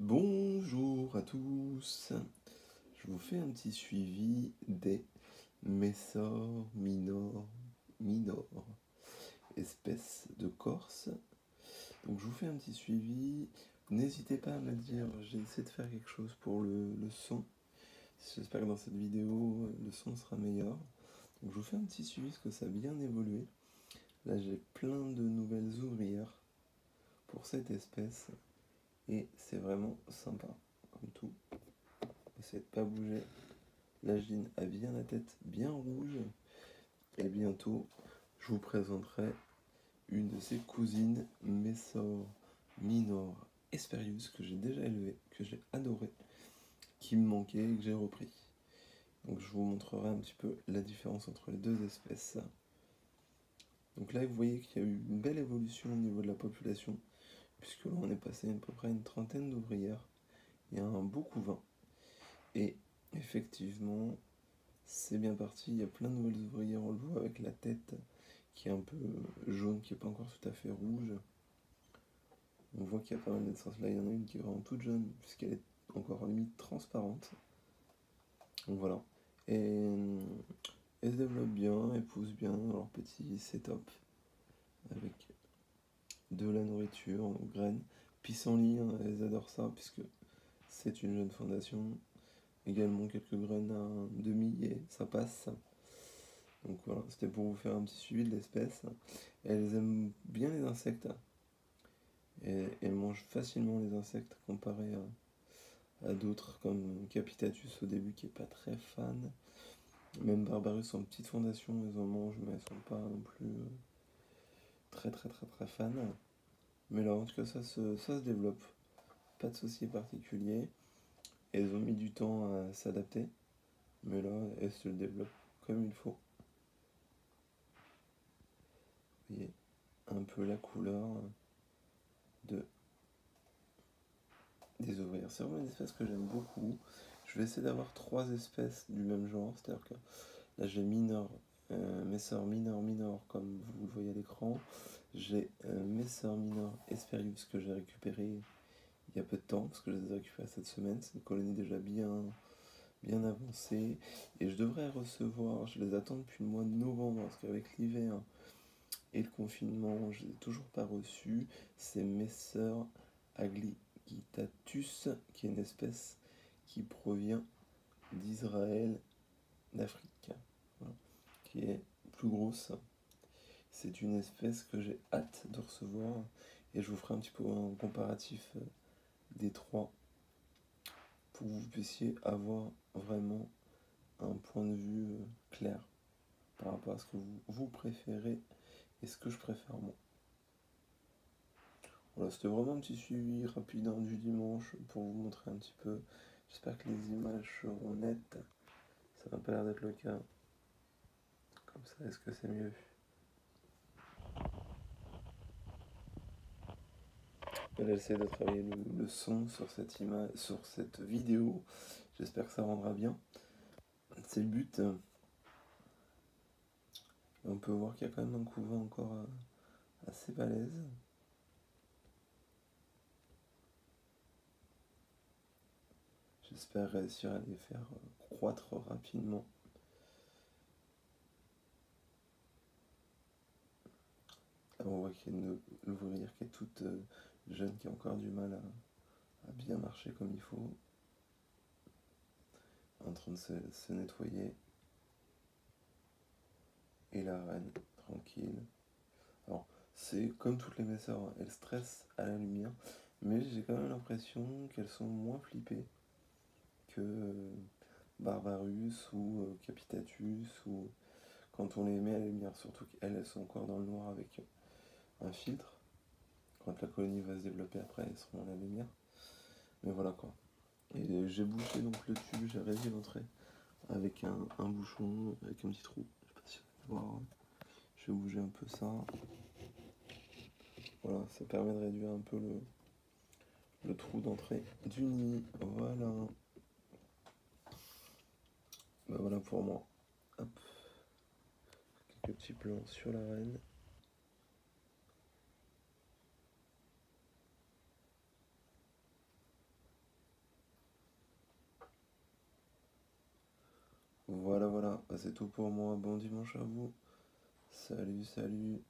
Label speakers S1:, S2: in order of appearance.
S1: Bonjour à tous, je vous fais un petit suivi des Messor minor, espèce de Corse. Donc je vous fais un petit suivi, n'hésitez pas à me dire, j'ai essayé de faire quelque chose pour le son. J'espère que dans cette vidéo le son sera meilleur. Donc je vous fais un petit suivi parce que ça a bien évolué. Là j'ai plein de nouvelles ouvrières pour cette espèce et c'est vraiment sympa comme tout. Essayez de pas bouger. La gine a bien la tête bien rouge. Et bientôt, je vous présenterai une de ses cousines, Messor minor Hesperius, que j'ai déjà élevé, que j'ai adoré, qui me manquait et que j'ai repris. Donc je vous montrerai un petit peu la différence entre les deux espèces. Donc là, vous voyez qu'il y a eu une belle évolution au niveau de la population, puisque là, on est passé à peu près une trentaine d'ouvrières. Il y a un beau couvain. Et effectivement, c'est bien parti, il y a plein de nouvelles ouvrières, on le voit avec la tête qui est un peu jaune, qui n'est pas encore tout à fait rouge. On voit qu'il y a pas mal de naissances. Là, il y en a une qui est vraiment toute jeune, puisqu'elle est encore limite transparente. Donc voilà. Et elles se développent bien, elles poussent bien dans leur petit setup, avec de la nourriture, graines. Pissenlit, hein, elles adorent ça, puisque c'est une jeune fondation. Également quelques graines à demi et ça passe. Donc voilà, c'était pour vous faire un petit suivi de l'espèce. Elles aiment bien les insectes. Et elles mangent facilement les insectes comparé à d'autres comme Capitatus au début qui est pas très fan. Même Barbarus en petite fondation, elles en mangent mais elles sont pas non plus très fans. Mais là en tout cas ça se développe. Pas de souci particulier. Elles ont mis du temps à s'adapter. Mais là elles se développent comme il faut. Vous voyez un peu la couleur des ouvrières. C'est vraiment une espèce que j'aime beaucoup. Je vais essayer d'avoir 3 espèces du même genre, c'est-à-dire que là j'ai Messor minor comme vous le voyez à l'écran. J'ai Messor minor Hesperius que j'ai récupéré il y a peu de temps, parce que je les ai récupérés cette semaine. C'est une colonie déjà bien avancée. Et je devrais recevoir, je les attends depuis le mois de novembre, parce qu'avec l'hiver et le confinement, je ne les ai toujours pas reçus. C'est Messor Aglycitatus, qui est une espèce qui provient d'Israël, d'Afrique, voilà, qui est plus grosse. C'est une espèce que j'ai hâte de recevoir et je vous ferai un petit peu un comparatif des trois pour que vous puissiez avoir vraiment un point de vue clair par rapport à ce que vous préférez et ce que je préfère moi. Voilà, c'était vraiment un petit suivi rapide du dimanche pour vous montrer un petit peu. J'espère que les images seront nettes. Ça n'a pas l'air d'être le cas. Comme ça, est-ce que c'est mieux? J'essaie de travailler le son sur cette image, sur cette vidéo. J'espère que ça rendra bien. C'est le but. On peut voir qu'il y a quand même un couvain encore assez balèze. J'espère réussir à les faire croître rapidement. Là, on voit qu'il y a une ouvrière qui est toute jeune, qui a encore du mal à bien marcher comme il faut. En train de se nettoyer. Et la reine, tranquille. Alors, c'est comme toutes les messeurs, hein, elles stressent à la lumière, mais j'ai quand même l'impression qu'elles sont moins flippées que Barbarus ou Capitatus, ou quand on les met à la lumière, surtout qu'elles sont encore dans le noir avec un filtre. Quand la colonie va se développer après, elles seront à la lumière. Mais voilà quoi. Et j'ai bouché donc le tube, j'ai réussi l'entrée avec un bouchon, avec un petit trou. Je sais pas si vous pouvez voir. Je vais bouger un peu ça. Voilà, ça permet de réduire un peu le trou d'entrée du nid. Voilà. Bah voilà pour moi. Hop. Quelques petits plans sur la reine. Voilà, voilà, c'est tout pour moi. Bon dimanche à vous. Salut, salut.